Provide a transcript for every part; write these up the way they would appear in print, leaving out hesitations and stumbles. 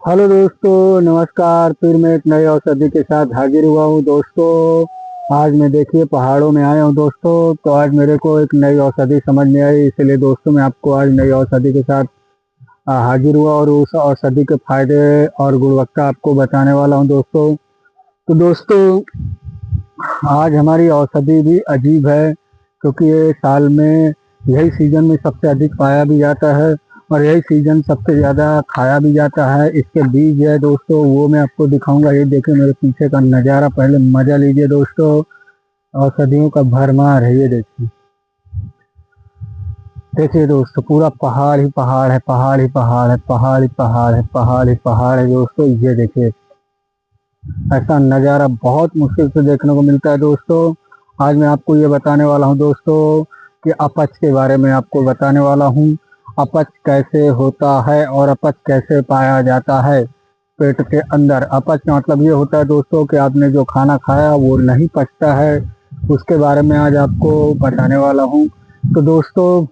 Hello दोस्तों, नमस्कार। फिर मैं एक नए औषधि के साथ हाजिर हुआ हूँ दोस्तों। आज मैं देखिए पहाड़ों में आया हूँ दोस्तों। तो आज मेरे को एक नई औषधि समझ में आई, इसलिए दोस्तों मैं आपको आज नई औषधि के साथ हाजिर हुआ और उस औषधि के फायदे और गुणवत्ता आपको बताने वाला हूँ दोस्तों। तो दोस्तों आज हमारी औषधि भी अजीब है, क्योंकि ये साल में यही सीजन में सबसे अधिक पाया भी जाता है और यही सीजन सबसे ज़्यादा खाया भी जाता है। इसके बीज है दोस्तों, वो मैं आपको दिखाऊंगा। ये देखिए मेरे पीछे का नज़ारा, पहले मजा लीजिए दोस्तों। औषधियों का भरमार है, ये देखिए। देखिए दोस्तों, पूरा पहाड़ ही पहाड़ है, पहाड़ ही पहाड़ है, पहाड़ ही पहाड़ है, पहाड़ ही पहाड़ है दोस्तों। ये देखिए, ऐसा नज़ारा बहुत मुश्किल से देखने को मिलता है दोस्तों। आज मैं आपको ये बताने वाला हूँ दोस्तों कि अपच के बारे में आपको बताने वाला हूँ। अपच कैसे होता है और अपच कैसे पाया जाता है पेट के अंदर। अपच का मतलब ये होता है दोस्तों कि आपने जो खाना खाया वो नहीं पचता है, उसके बारे में आज आपको बताने वाला हूँ। तो दोस्तों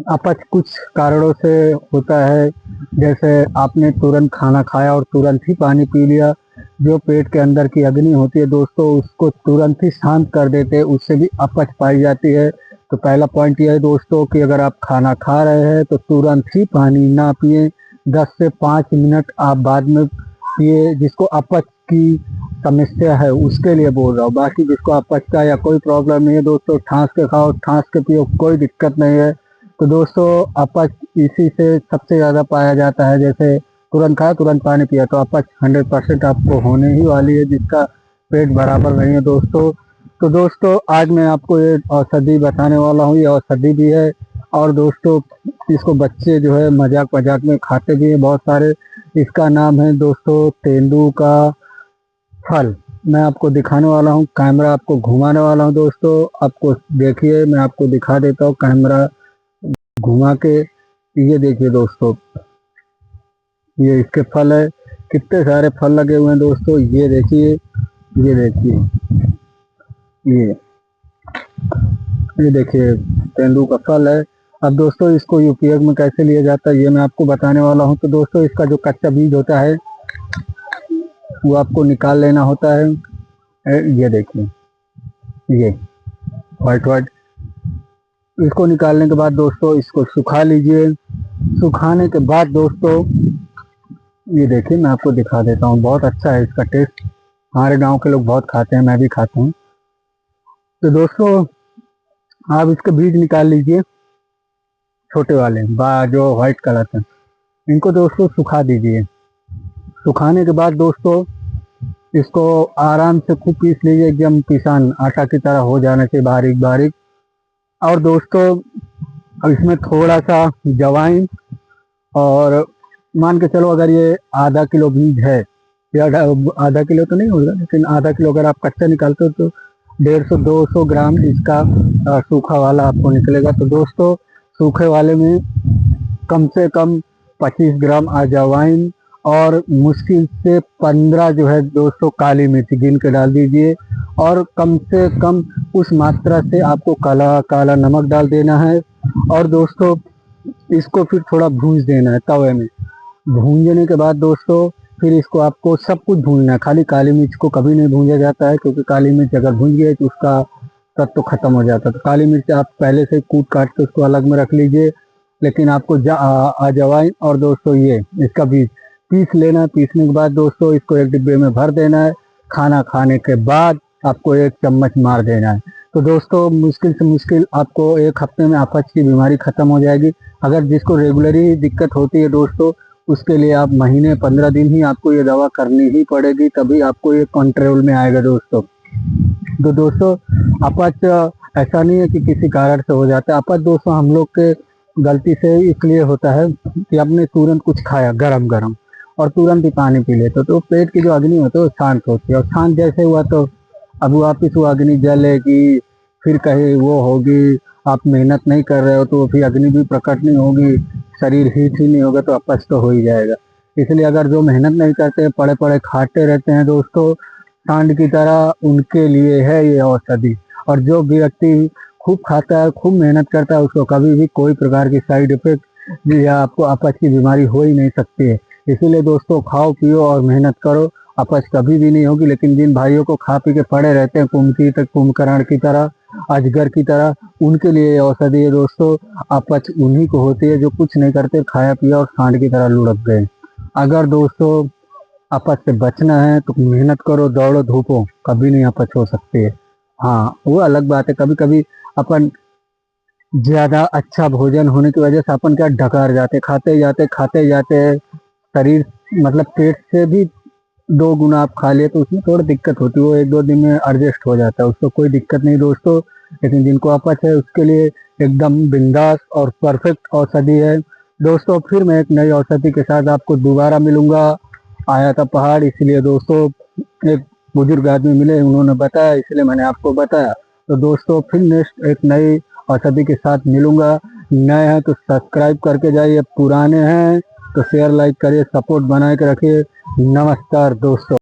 अपच कुछ कारणों से होता है, जैसे आपने तुरंत खाना खाया और तुरंत ही पानी पी लिया। जो पेट के अंदर की अग्नि होती है दोस्तों, उसको तुरंत ही शांत कर देते हैं, उससे भी अपच पाई जाती है। तो पहला पॉइंट यह है दोस्तों कि अगर आप खाना खा रहे हैं तो तुरंत ही पानी ना पिए, 10 से 5 मिनट आप बाद में पिए। जिसको अपच की समस्या है उसके लिए बोल रहा हूँ, बाकी जिसको अपच का या कोई प्रॉब्लम नहीं है दोस्तों, ठांस के खाओ, ठांस के पियो, कोई दिक्कत नहीं है। तो दोस्तों अपच इसी से सबसे ज़्यादा पाया जाता है, जैसे तुरंत खाया तुरंत पानी पिया, तो अपच 100% आपको होने ही वाली है, जिसका पेट बराबर नहीं है दोस्तों। तो दोस्तों आज मैं आपको ये औषधि बताने वाला हूँ, ये औषधि भी है और दोस्तों इसको बच्चे जो है मजाक मजाक में खाते भी हैं बहुत सारे। इसका नाम है दोस्तों तेंदू का फल। मैं आपको दिखाने वाला हूँ, कैमरा आपको घुमाने वाला हूँ दोस्तों। आपको देखिए, मैं आपको दिखा देता हूँ कैमरा घुमा के। ये देखिए दोस्तों, ये इसके फल है। कितने सारे फल लगे हुए हैं दोस्तों, ये देखिए, ये देखिए, ये ये देखिए तेंदू का फल है। अब दोस्तों इसको उपयोग में कैसे लिया जाता है ये मैं आपको बताने वाला हूँ। तो दोस्तों इसका जो कच्चा बीज होता है वो आपको निकाल लेना होता है। ये देखिए, ये व्हाइट व्हाइट, इसको निकालने के बाद दोस्तों इसको सुखा लीजिए। सुखाने के बाद दोस्तों ये देखिए, मैं आपको दिखा देता हूँ, बहुत अच्छा है इसका टेस्ट। हमारे गांव के लोग बहुत खाते हैं, मैं भी खाता हूँ। तो दोस्तों आप इसके बीज निकाल लीजिए, छोटे वाले जो व्हाइट कलर के, इनको दोस्तों सुखा दीजिए। सुखाने के बाद दोस्तों इसको आराम से खूब पीस लीजिए, एकदम पिसान आटा की तरह हो जाने से बारीक बारीक। और दोस्तों अब इसमें थोड़ा सा जवाइन, और मान के चलो अगर ये आधा किलो बीज है, या आधा किलो तो नहीं होगा, लेकिन आधा किलो अगर आप कच्चा निकालते हो तो 150-200 ग्राम इसका सूखा वाला आपको निकलेगा। तो दोस्तों सूखे वाले में कम से कम 25 ग्राम अजवाइन और मुश्किल से 15 जो है दोस्तों काली मिर्च गिन के डाल दीजिए। और कम से कम उस मात्रा से आपको काला काला नमक डाल देना है। और दोस्तों इसको फिर थोड़ा भूंज देना है तवे में। भूंजने के बाद दोस्तों फिर इसको आपको सब कुछ भूनना है, खाली काली मिर्च को कभी नहीं भूंजा जाता है, क्योंकि काली मिर्च अगर भूंज गई तो उसका तत्व खत्म हो जाता है। तो काली मिर्च आप पहले से कूट काट के उसको अलग में रख लीजिए, लेकिन आपको अजवाइन और दोस्तों ये इसका बीज पीस लेना है। पीसने के बाद दोस्तों इसको एक डिब्बे में भर देना है। खाना खाने के बाद आपको 1 चम्मच मार देना है। तो दोस्तों मुश्किल से मुश्किल आपको 1 हफ्ते में अपच की बीमारी खत्म हो जाएगी। अगर जिसको रेगुलरली दिक्कत होती है दोस्तों, उसके लिए आप महीने 15 दिन ही आपको ये दवा करनी ही पड़ेगी, तभी आपको ये कंट्रोल में आएगा दोस्तों। तो दोस्तों अपच ऐसा नहीं है कि किसी कारण से हो जाता है। अपच दोस्तों हम लोग के गलती से इसलिए होता है कि आपने तुरंत कुछ खाया गरम गरम और तुरंत ही पानी पी लेते, तो पेट की जो अग्नि होती है वो शांत होती है, और शांत जैसे हुआ तो अब वापिस वो अग्नि जलेगी, फिर कहीं वो होगी। आप मेहनत नहीं कर रहे हो तो फिर अग्नि भी प्रकट नहीं होगी, शरीर हीट ही नहीं होगा, तो अपच तो हो ही जाएगा। इसलिए अगर जो मेहनत नहीं करते पड़े पड़े खाते रहते हैं दोस्तों सांड की तरह, उनके लिए है ये औषधि। और जो व्यक्ति खूब खाता है, खूब मेहनत करता है, उसको कभी भी कोई प्रकार की साइड इफेक्ट या आपको अपच की बीमारी हो ही नहीं सकती है। इसीलिए दोस्तों खाओ पियो और मेहनत करो, अपच कभी भी नहीं होगी। लेकिन जिन भाइयों को खा पी के पड़े रहते हैं कुंभकर्ण की तरह, अजगर की तरह, उनके लिए ये औषधि है दोस्तों। अपच उन्हीं को होती है जो कुछ नहीं करते, खाया पिया और सांड की तरह लुढ़क गए। अगर दोस्तों अपच से बचना है तो मेहनत करो, दौड़ो धूपो, कभी नहीं अपच हो सकती है। हाँ, वो अलग बात है, कभी कभी अपन ज्यादा अच्छा भोजन होने की वजह से अपन क्या डकार जाते, खाते जाते शरीर, मतलब पेट से भी 2 गुना आप खा लिए तो उसमें थोड़ी दिक्कत होती है, वो 1-2 दिन में एडजस्ट हो जाता है, उसको कोई दिक्कत नहीं दोस्तों। लेकिन जिनको अपच है उसके लिए एकदम बिंदास और परफेक्ट औषधि है दोस्तों। फिर मैं एक नई औषधि के साथ आपको दोबारा मिलूंगा। आया था पहाड़, इसलिए दोस्तों एक बुजुर्ग आदमी मिले, उन्होंने बताया इसलिए मैंने आपको बताया। तो दोस्तों फिर नेक्स्ट एक नई औषधि के साथ मिलूंगा। नए हैं तो सब्सक्राइब करके जाइए, पुराने हैं तो शेयर लाइक करिए, सपोर्ट बनाए के रखिए। नमस्कार दोस्तों।